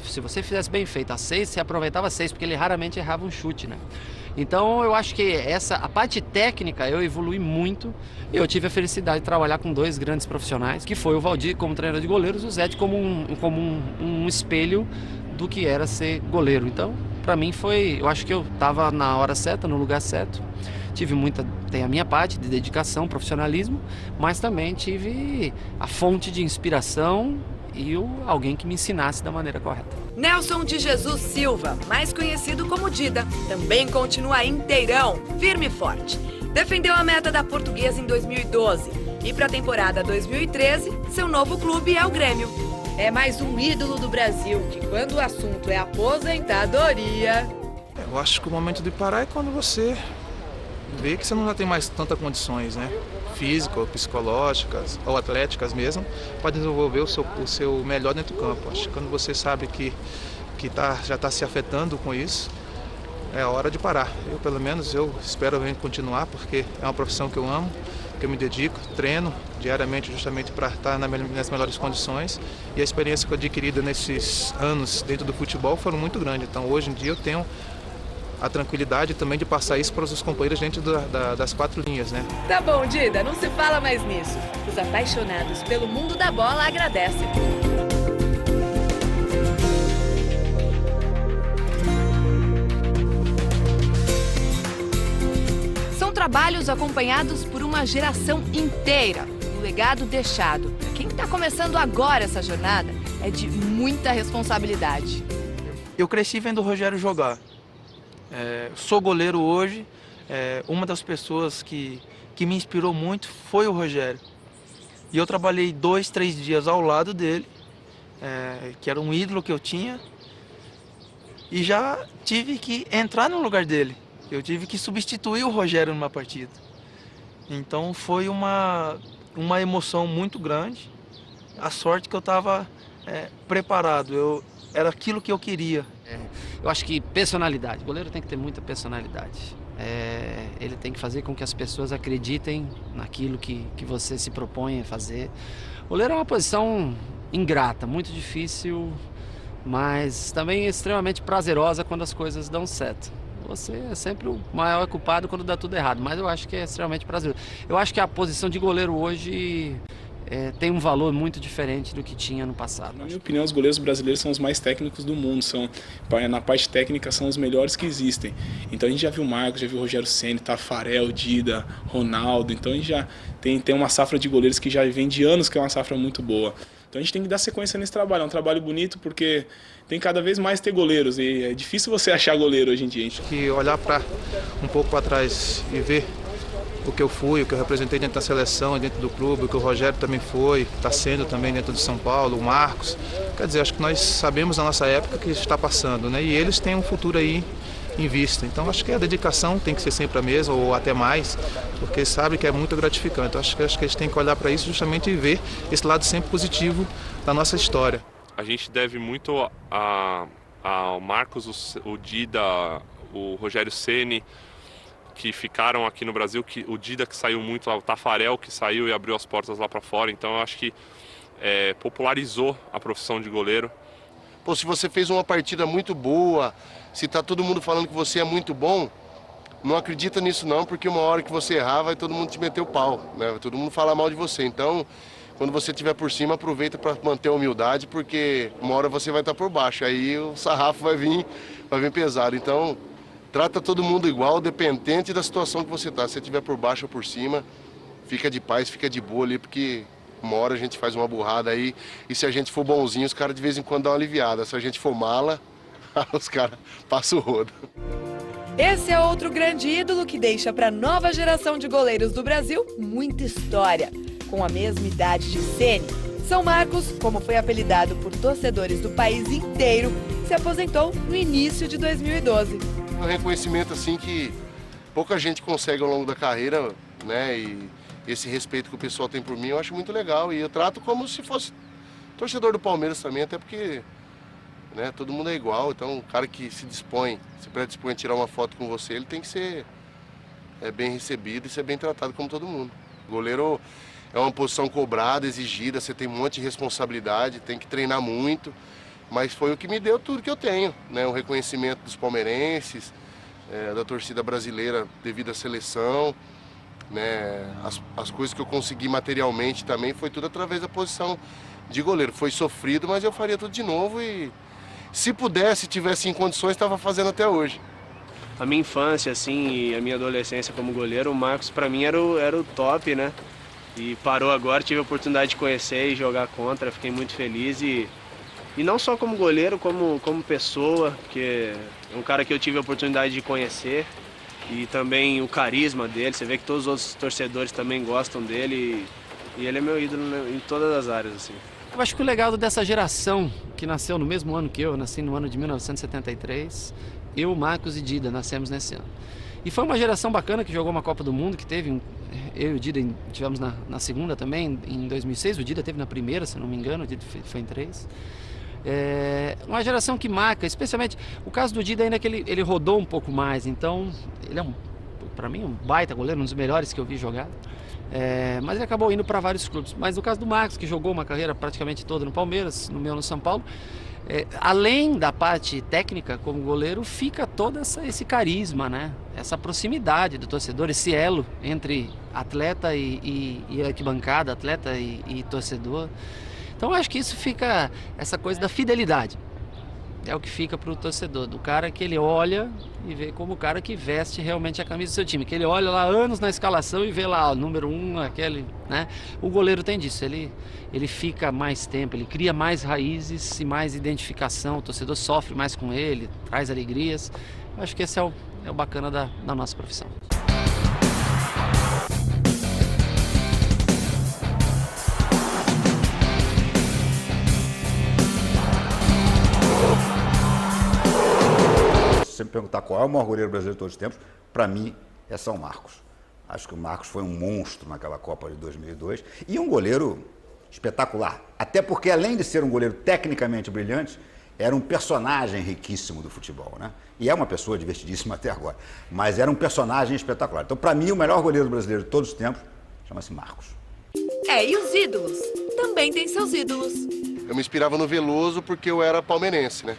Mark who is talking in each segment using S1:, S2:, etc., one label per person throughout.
S1: Se você fizesse bem feito a 6, você aproveitava 6, porque ele raramente errava um chute, né? Então eu acho que a parte técnica eu evolui muito. Eu tive a felicidade de trabalhar com dois grandes profissionais, que foi o Valdir como treinador de goleiros e o Zé como um espelho do que era ser goleiro. Então, para mim eu acho que eu estava na hora certa, no lugar certo. Tem a minha parte de dedicação, profissionalismo, mas também tive a fonte de inspiração e alguém que me ensinasse da maneira correta.
S2: Nelson de Jesus Silva, mais conhecido como Dida, também continua inteirão, firme e forte. Defendeu a meta da Portuguesa em 2012 e para a temporada 2013, seu novo clube é o Grêmio. É mais um ídolo do Brasil, que quando o assunto é aposentadoria...
S3: Eu acho que o momento de parar é quando você vê que você não tem mais tantas condições, né? Físicas, ou psicológicas, ou atléticas mesmo, para desenvolver o seu melhor dentro do campo. Acho que quando você sabe que já está se afetando com isso, é a hora de parar. Pelo menos, eu espero continuar, porque é uma profissão que eu amo, que eu me dedico, treino diariamente justamente para estar nas melhores condições. E a experiência que eu adquirida nesses anos dentro do futebol foram muito grandes. Então, hoje em dia, eu tenho a tranquilidade também de passar isso para os companheiros dentro das 4 linhas, né?
S2: Tá bom, Dida, não se fala mais nisso. Os apaixonados pelo mundo da bola agradecem. São trabalhos acompanhados por uma geração inteira. O legado deixado. Quem está começando agora essa jornada é de muita responsabilidade.
S4: Eu cresci vendo o Rogério jogar. Sou goleiro hoje, uma das pessoas que me inspirou muito foi o Rogério. E eu trabalhei 2, 3 dias ao lado dele, que era um ídolo que eu tinha, e já tive que entrar no lugar dele. Eu tive que substituir o Rogério numa partida. Então foi uma emoção muito grande. A sorte que eu estava preparado, era aquilo que eu queria.
S1: Eu acho que personalidade. O goleiro tem que ter muita personalidade. Ele tem que fazer com que as pessoas acreditem naquilo que você se propõe a fazer. O goleiro é uma posição ingrata, muito difícil, mas também extremamente prazerosa quando as coisas dão certo. Você é sempre o maior culpado quando dá tudo errado, mas eu acho que é extremamente prazeroso. Eu acho que a posição de goleiro hoje tem um valor muito diferente do que tinha no passado.
S5: Na minha opinião, os goleiros brasileiros são os mais técnicos do mundo, na parte técnica são os melhores que existem. Então a gente já viu Marcos, já viu Rogério Ceni, Tafarel, Dida, Ronaldo, então a gente já tem uma safra de goleiros que já vem de anos, que é uma safra muito boa. Então a gente tem que dar sequência nesse trabalho, é um trabalho bonito porque tem cada vez mais ter goleiros e é difícil você achar goleiro hoje em dia.
S3: Que olhar um pouco para trás e ver o que eu fui, o que eu representei dentro da seleção, dentro do clube, o que o Rogério também foi, está sendo também dentro de São Paulo, o Marcos. Quer dizer, acho que nós sabemos na nossa época que está passando, né? E eles têm um futuro aí em vista. Então acho que a dedicação tem que ser sempre a mesma ou até mais, porque sabe que é muito gratificante. Então, acho que eles têm que olhar para isso justamente e ver esse lado sempre positivo da nossa história.
S6: A gente deve muito ao Marcos, o Dida, o Rogério Ceni, que ficaram aqui no Brasil, o Dida que saiu muito, o Tafarel que saiu e abriu as portas lá para fora. Então eu acho que popularizou a profissão de goleiro.
S7: Pô, se você fez uma partida muito boa, se tá todo mundo falando que você é muito bom, não acredita nisso não, porque uma hora que você errar, vai todo mundo te meter o pau, né? Vai todo mundo falar mal de você. Então, quando você estiver por cima, aproveita para manter a humildade, porque uma hora você vai estar por baixo, aí o sarrafo vai vir pesado. Então, trata todo mundo igual, dependente da situação que você tá. Se você estiver por baixo ou por cima, fica de paz, fica de boa ali, porque uma hora a gente faz uma burrada aí, e se a gente for bonzinho, os caras de vez em quando dão uma aliviada. Se a gente for mala, os caras passam o rodo.
S2: Esse é outro grande ídolo que deixa para a nova geração de goleiros do Brasil muita história. Com a mesma idade de Ceni, São Marcos, como foi apelidado por torcedores do país inteiro, se aposentou no início de 2012.
S7: Um reconhecimento assim que pouca gente consegue ao longo da carreira, né? E esse respeito que o pessoal tem por mim, eu acho muito legal. E eu trato como se fosse torcedor do Palmeiras também, até porque, né, todo mundo é igual. Então, o cara que se predispõe a tirar uma foto com você, ele tem que ser bem recebido e ser bem tratado como todo mundo. O goleiro é uma posição cobrada, exigida, você tem um monte de responsabilidade, tem que treinar muito. mas foi o que me deu tudo que eu tenho, né? O reconhecimento dos palmeirenses, da torcida brasileira devido à seleção, né? As coisas que eu consegui materialmente também foi tudo através da posição de goleiro. Foi sofrido, mas eu faria tudo de novo e se pudesse, tivesse em condições, estava fazendo até hoje.
S8: A minha infância, assim, e a minha adolescência como goleiro, o Marcos pra mim era o top, né? E parou agora, tive a oportunidade de conhecer e jogar contra, fiquei muito feliz e não só como goleiro, como pessoa, porque é um cara que eu tive a oportunidade de conhecer e também o carisma dele, você vê que todos os outros torcedores também gostam dele e ele é meu ídolo em todas as áreas, assim.
S1: Eu acho que o legado dessa geração, que nasceu no mesmo ano que eu nasci no ano de 1973, eu, Marcos e Dida, nascemos nesse ano. E foi uma geração bacana que jogou uma Copa do Mundo, que teve, eu e o Dida tivemos na segunda também, em 2006, o Dida teve na primeira, se não me engano, o Dida foi em 3. Uma geração que marca, especialmente o caso do Dida ainda que ele rodou um pouco mais, então ele é para mim um baita goleiro, um dos melhores que eu vi jogar. Mas ele acabou indo para vários clubes. Mas no caso do Marcos, que jogou uma carreira praticamente toda no Palmeiras, no meu no São Paulo, além da parte técnica como goleiro, fica todo esse carisma, né? Essa proximidade do torcedor, esse elo entre atleta e arquibancada, atleta e torcedor. Então eu acho que isso fica, essa coisa da fidelidade. É o que fica para o torcedor, do cara que ele olha e vê como o cara que veste realmente a camisa do seu time. Que ele olha lá anos na escalação e vê lá, o número 1, aquele, né? O goleiro tem disso, ele fica mais tempo, ele cria mais raízes e mais identificação. O torcedor sofre mais com ele, traz alegrias. Eu acho que esse é o bacana da nossa profissão.
S9: Se você me perguntar qual é o maior goleiro brasileiro de todos os tempos, para mim é São Marcos. Acho que o Marcos foi um monstro naquela Copa de 2002 e um goleiro espetacular. Até porque, além de ser um goleiro tecnicamente brilhante, era um personagem riquíssimo do futebol, né? E é uma pessoa divertidíssima até agora, mas era um personagem espetacular. Então, para mim, o melhor goleiro brasileiro de todos os tempos chama-se Marcos.
S2: E os ídolos? Também tem seus ídolos.
S7: Eu me inspirava no Veloso porque eu era palmeirense, né?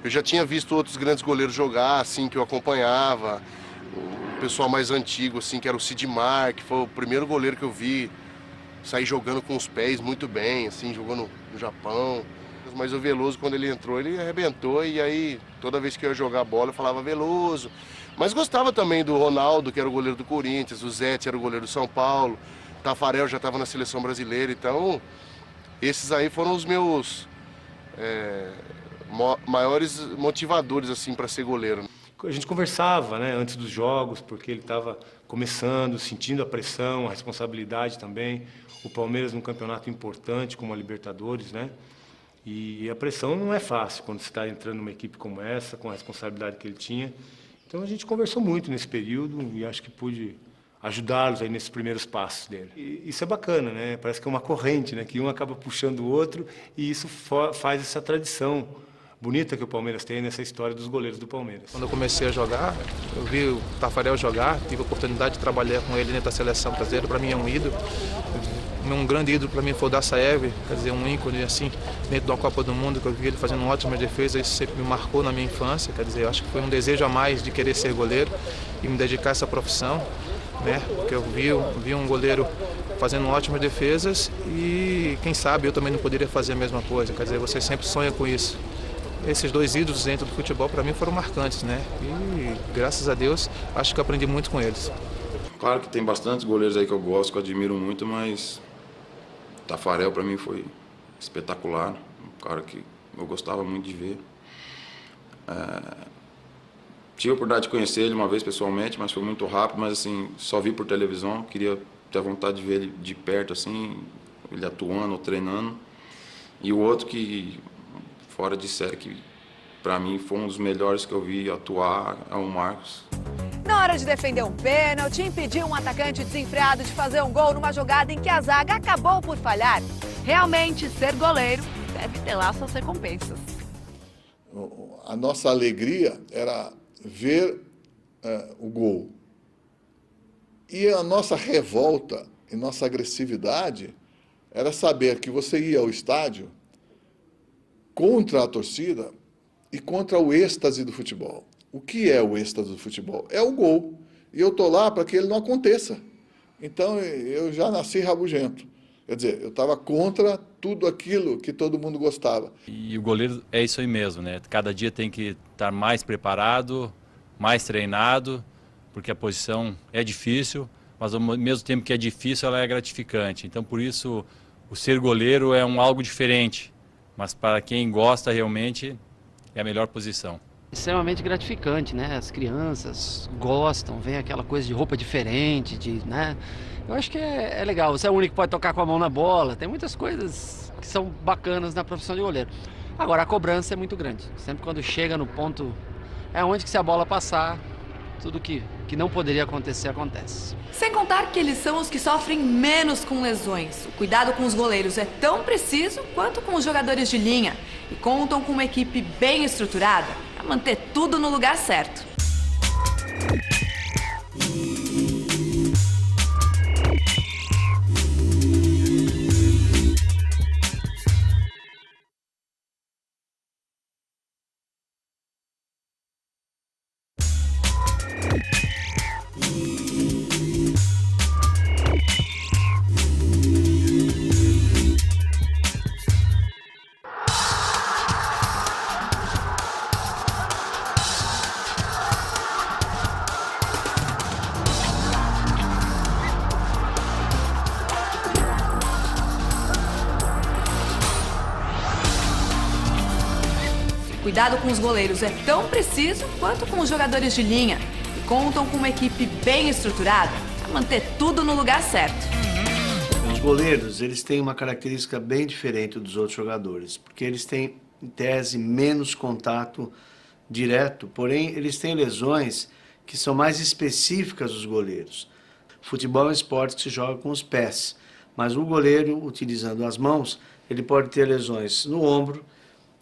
S7: Eu já tinha visto outros grandes goleiros jogar, assim, que eu acompanhava. O pessoal mais antigo, assim, que era o Sidmar, que foi o primeiro goleiro que eu vi sair jogando com os pés muito bem, assim, jogando no Japão. Mas o Veloso, quando ele entrou, ele arrebentou e aí, toda vez que eu ia jogar bola, eu falava Veloso. Mas gostava também do Ronaldo, que era o goleiro do Corinthians, o Zete era o goleiro do São Paulo, o Tafarel já estava na seleção brasileira, então esses aí foram os meus maiores motivadores assim para ser goleiro.
S10: A gente conversava, né, antes dos jogos, porque ele estava começando, sentindo a pressão, a responsabilidade também. O Palmeiras num campeonato importante como a Libertadores, né? E a pressão não é fácil quando você está entrando numa equipe como essa, com a responsabilidade que ele tinha. Então a gente conversou muito nesse período e acho que pude ajudá-los aí nesses primeiros passos dele. E isso é bacana, né? Parece que é uma corrente, né? Que um acaba puxando o outro e isso faz essa tradição bonita que o Palmeiras tem nessa história dos goleiros do Palmeiras.
S3: Quando eu comecei a jogar, eu vi o Tafarel jogar, tive a oportunidade de trabalhar com ele dentro da seleção brasileira, para mim é um ídolo. Um grande ídolo para mim foi o Dassaev, quer dizer, um ícone assim, dentro da Copa do Mundo, que eu vi ele fazendo ótimas defesas, isso sempre me marcou na minha infância, quer dizer, eu acho que foi um desejo a mais de querer ser goleiro e me dedicar a essa profissão, né? Porque eu vi um goleiro fazendo ótimas defesas e quem sabe eu também não poderia fazer a mesma coisa, quer dizer, você sempre sonha com isso. Esses dois ídolos dentro do futebol para mim foram marcantes, né? E graças a Deus acho que eu aprendi muito com eles.
S11: Claro que tem bastantes goleiros aí que eu gosto, que eu admiro muito, mas Tafarel para mim foi espetacular, um cara que eu gostava muito de ver. Tive a oportunidade de conhecer ele uma vez pessoalmente, mas foi muito rápido, mas assim, só vi por televisão, queria ter vontade de ver ele de perto, assim, ele atuando ou treinando. E o outro que, fora de série, que para mim foi um dos melhores que eu vi atuar, é o Marcos.
S2: Na hora de defender um pênalti, impedir um atacante desenfreado de fazer um gol numa jogada em que a zaga acabou por falhar. Realmente, ser goleiro deve ter lá suas recompensas.
S12: A nossa alegria era ver o gol. E a nossa revolta e nossa agressividade era saber que você ia ao estádio contra a torcida e contra o êxtase do futebol. O que é o êxtase do futebol? É o gol. E eu estou lá para que ele não aconteça. Então, eu já nasci rabugento. Quer dizer, eu estava contra tudo aquilo que todo mundo gostava.
S13: E o goleiro é isso aí mesmo, né? Cada dia tem que estar mais preparado, mais treinado, porque a posição é difícil, mas ao mesmo tempo que é difícil, ela é gratificante. Então, por isso, o ser goleiro é algo diferente, mas para quem gosta realmente, é a melhor posição.
S1: Extremamente gratificante, né? As crianças gostam, vem aquela coisa de roupa diferente, né? Eu acho que é legal. Você é o único que pode tocar com a mão na bola. Tem muitas coisas que são bacanas na profissão de goleiro. Agora, a cobrança é muito grande. Sempre quando chega no ponto, é onde que se a bola passar, tudo que não poderia acontecer, acontece.
S2: Sem contar que eles são os que sofrem menos com lesões. O cuidado com os goleiros é tão preciso quanto com os jogadores de linha. E contam com uma equipe bem estruturada para manter tudo no lugar certo. Cuidado com os goleiros é tão preciso quanto com os jogadores de linha. E contam com uma equipe bem estruturada para manter tudo no lugar certo.
S14: Os goleiros, eles têm uma característica bem diferente dos outros jogadores, porque eles têm, em tese, menos contato direto, porém eles têm lesões que são mais específicas dos goleiros. Futebol é um esporte que se joga com os pés, mas o goleiro, utilizando as mãos, ele pode ter lesões no ombro,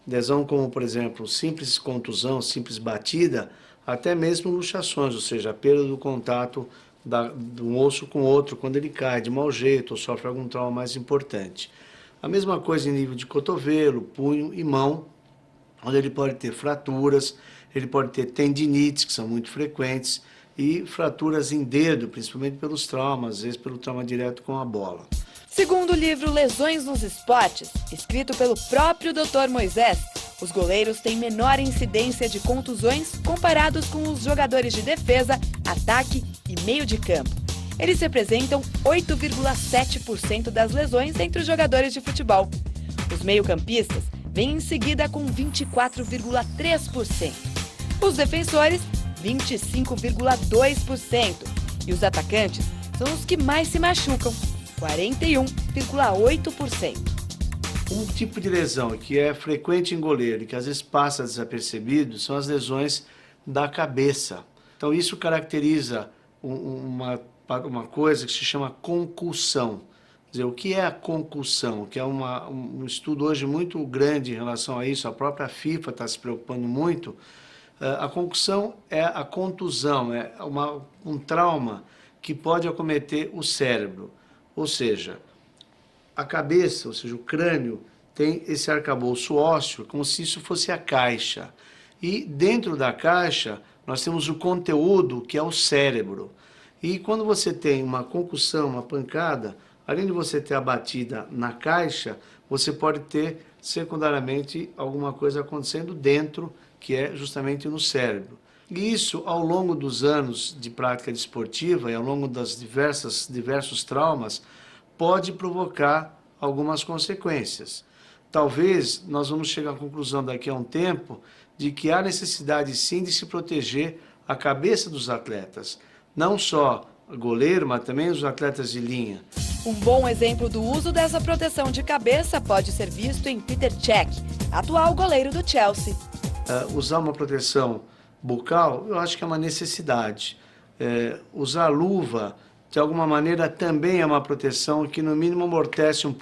S14: lesão como, por exemplo, simples contusão, simples batida, até mesmo luxações, ou seja, a perda do contato de um osso com outro quando ele cai de mau jeito ou sofre algum trauma mais importante. A mesma coisa em nível de cotovelo, punho e mão, onde ele pode ter fraturas, ele pode ter tendinites, que são muito frequentes, e fraturas em dedo, principalmente pelos traumas, às vezes pelo trauma direto com a bola.
S2: Segundo o livro Lesões nos Esportes, escrito pelo próprio Dr. Moisés, os goleiros têm menor incidência de contusões comparados com os jogadores de defesa, ataque e meio de campo. Eles representam 8,7% das lesões entre os jogadores de futebol. Os meio-campistas vêm em seguida com 24,3%. Os defensores, 25,2%. E os atacantes são os que mais se machucam, 41,8%.
S14: Um tipo de lesão que é frequente em goleiro e que às vezes passa desapercebido são as lesões da cabeça. Então isso caracteriza uma coisa que se chama concussão. Quer dizer, o que é a concussão? Que é um estudo hoje muito grande em relação a isso, a própria FIFA está se preocupando muito. A concussão é a contusão, é um trauma que pode acometer o cérebro. Ou seja, a cabeça, ou seja, o crânio, tem esse arcabouço ósseo, como se isso fosse a caixa. E dentro da caixa, nós temos o conteúdo, que é o cérebro. E quando você tem uma concussão, uma pancada, além de você ter a batida na caixa, você pode ter, secundariamente, alguma coisa acontecendo dentro, que é justamente no cérebro. E isso, ao longo dos anos de prática desportiva e ao longo das diversos traumas, pode provocar algumas consequências. Talvez nós vamos chegar à conclusão daqui a um tempo de que há necessidade sim de se proteger a cabeça dos atletas. Não só o goleiro, mas também os atletas de linha.
S2: Um bom exemplo do uso dessa proteção de cabeça pode ser visto em Peter Cech, atual goleiro do Chelsea.
S14: Usar uma proteção bucal, eu acho que é uma necessidade. Usar luva, de alguma maneira, também é uma proteção que, no mínimo, amortece um pouco